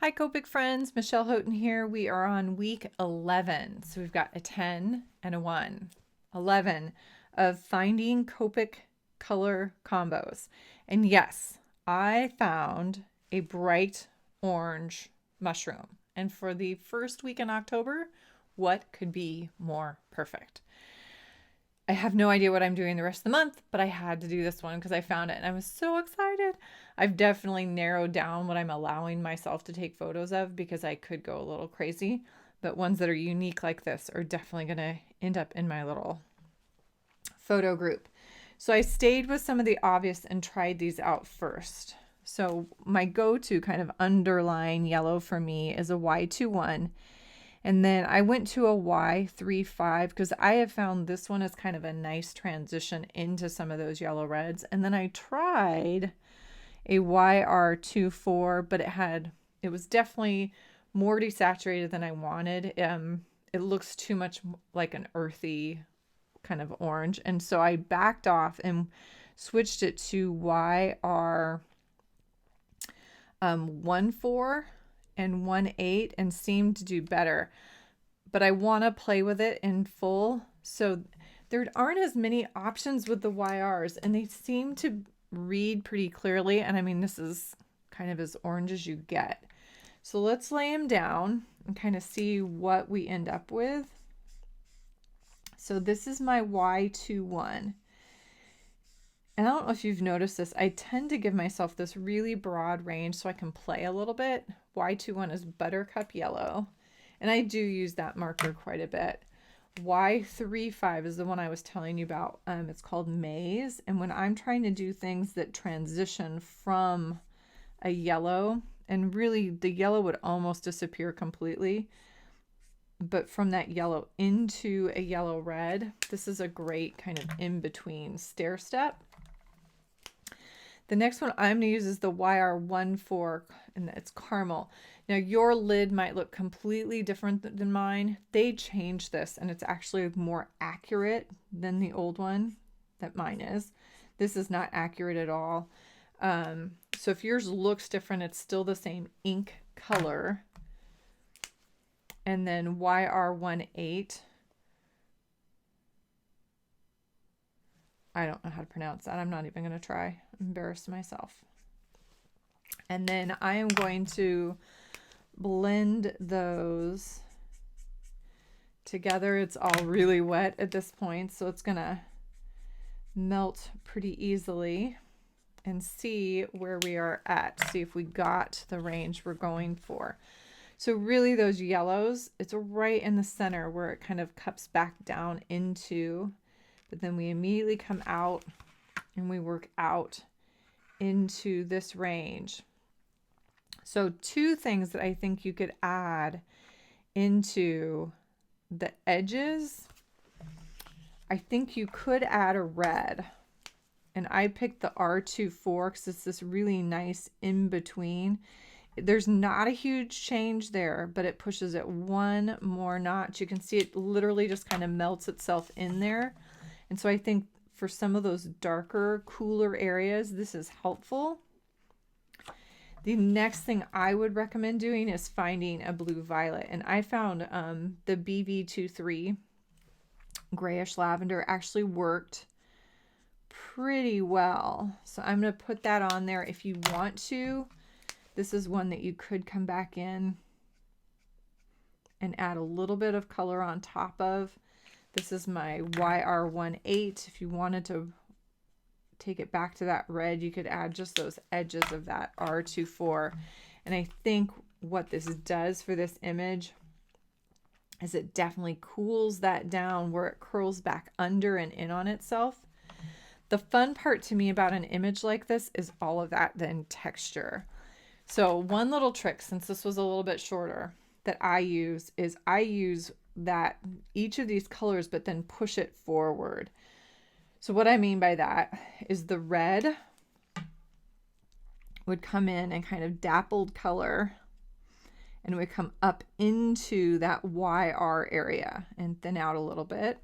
Hi, Copic friends. Michelle Houghton here. We are on week 11. So we've got a 10 and a 1. 11 of finding Copic color combos. And yes, I found a bright orange mushroom. And for the first week in October, what could be more perfect? I have no idea what I'm doing the rest of the month, but I had to do this one because I found it and I was so excited. I've definitely narrowed down what I'm allowing myself to take photos of because I could go a little crazy, but ones that are unique like this are definitely going to end up in my little photo group. So I stayed with some of the obvious and tried these out first. So my go-to kind of underlying yellow for me is a Y21. And then I went to a Y35 because I have found this one is kind of a nice transition into some of those yellow reds. And then I tried a YR24, but it was definitely more desaturated than I wanted. It looks too much like an earthy kind of orange. And so I backed off and switched it to YR 14 and 18 and seemed to do better. But I want to play with it in full. So there aren't as many options with the YRs and they seem to read pretty clearly. And I mean, this is kind of as orange as you get. So let's lay them down and kind of see what we end up with. So this is my Y21. And I don't know if you've noticed this, I tend to give myself this really broad range so I can play a little bit. Y21 is buttercup yellow, and I do use that marker quite a bit. Y35 is the one I was telling you about. It's called Maze, and when I'm trying to do things that transition from a yellow, and really the yellow would almost disappear completely, but from that yellow into a yellow red, this is a great kind of in-between stair step. The next one I'm going to use is the YR14, and it's caramel. Now your lid might look completely different than mine. They changed this and it's actually more accurate than the old one that mine is. This is not accurate at all. So if yours looks different, it's still the same ink color. And then YR18. I don't know how to pronounce that. I'm not even going to try. Embarrass myself. And then I am going to blend those together. It's all really wet at this point, so it's going to melt pretty easily, and see where we are at. See if we got the range we're going for. So really those yellows, it's right in the center where it kind of cups back down into, but then we immediately come out and we work out into this range. So two things that I think you could add into the edges. I think you could add a red. And I picked the R24 because it's this really nice in between. There's not a huge change there, but it pushes it one more notch. You can see it literally just kind of melts itself in there. And so I think for some of those darker, cooler areas, this is helpful. The next thing I would recommend doing is finding a blue violet. And I found the BV23 grayish lavender actually worked pretty well. So I'm going to put that on there if you want to. This is one that you could come back in and add a little bit of color on top of. This is my YR18. If you wanted to take it back to that red, you could add just those edges of that R24. And I think what this does for this image is it definitely cools that down where it curls back under and in on itself. The fun part to me about an image like this is all of that then texture. So one little trick, since this was a little bit shorter, that I use is I use that each of these colors but then push it forward. So what I mean by that is the red would come in and kind of dappled color and would come up into that YR area and thin out a little bit.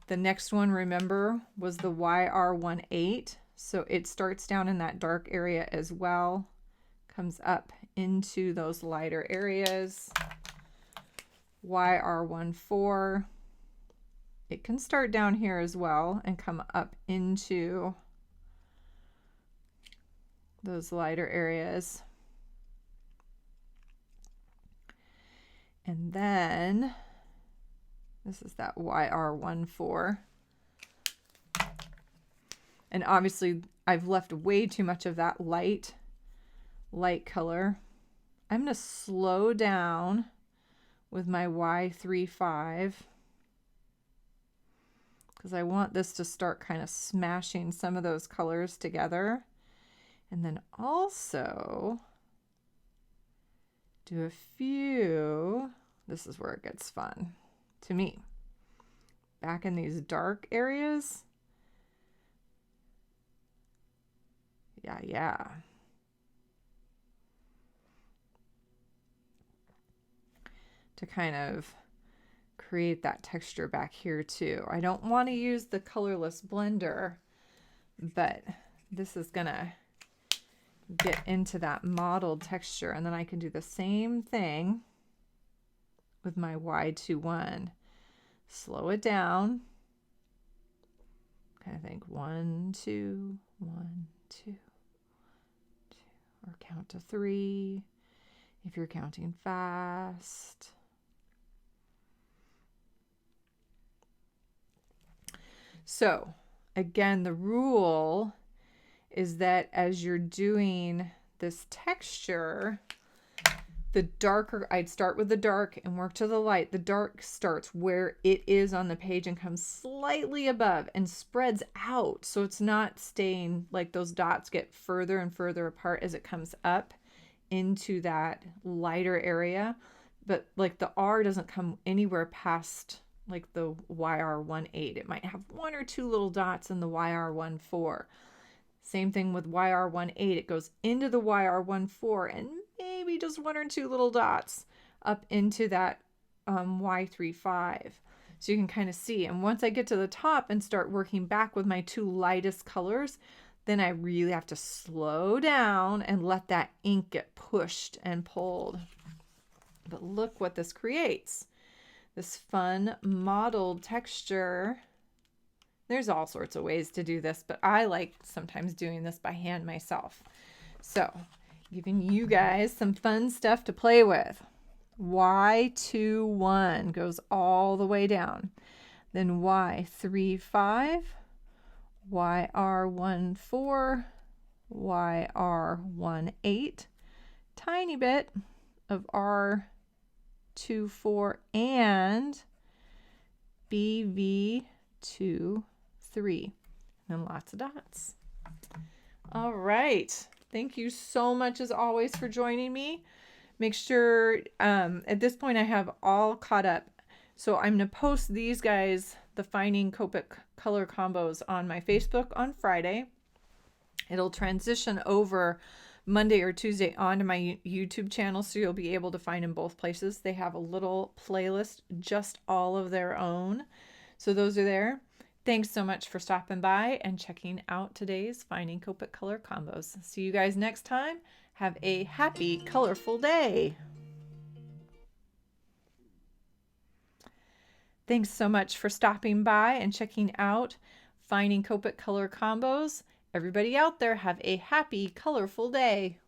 The next one, remember, was the YR18. So it starts down in that dark area as well, comes up into those lighter areas. YR14. It can start down here as well and come up into those lighter areas. And then this is that YR14. And obviously I've left way too much of that light color. I'm going to slow down with my Y35 because I want this to start kind of smashing some of those colors together. And then also do a few, this is where it gets fun to me, back in these dark areas. Yeah. To kind of create that texture back here too. I don't want to use the colorless blender, but this is gonna get into that mottled texture, and then I can do the same thing with my Y21. Slow it down. Kind of think 1, 2, 1, 2, 2, or count to 3 if you're counting fast. So again, the rule is that as you're doing this texture, the darker, I'd start with the dark and work to the light. The dark starts where it is on the page and comes slightly above and spreads out. So it's not staying like those dots get further and further apart as it comes up into that lighter area. But like the R doesn't come anywhere past like the YR18. It might have 1 or 2 little dots in the YR14. Same thing with YR18. It goes into the YR14 and maybe just 1 or 2 little dots up into that Y35. So you can kind of see. And once I get to the top and start working back with my 2 lightest colors, then I really have to slow down and let that ink get pushed and pulled. But look what this creates. This fun mottled texture. There's all sorts of ways to do this, but I like sometimes doing this by hand myself. So, giving you guys some fun stuff to play with. Y21 goes all the way down. Then Y35, YR14, YR18, tiny bit of R24 and BV23, and lots of dots. All right. Thank you so much as always for joining me. Make sure at this point I have all caught up. So I'm going to post these guys, the Finding Copic color combos, on my Facebook on Friday. It'll transition over Monday or Tuesday onto my YouTube channel, so you'll be able to find them both places. They have a little playlist, just all of their own. So those are there. Thanks so much for stopping by and checking out today's Finding Copic color combos. See you guys next time. Have a happy, colorful day. Thanks so much for stopping by and checking out Finding Copic color combos. Everybody out there, have a happy, colorful day.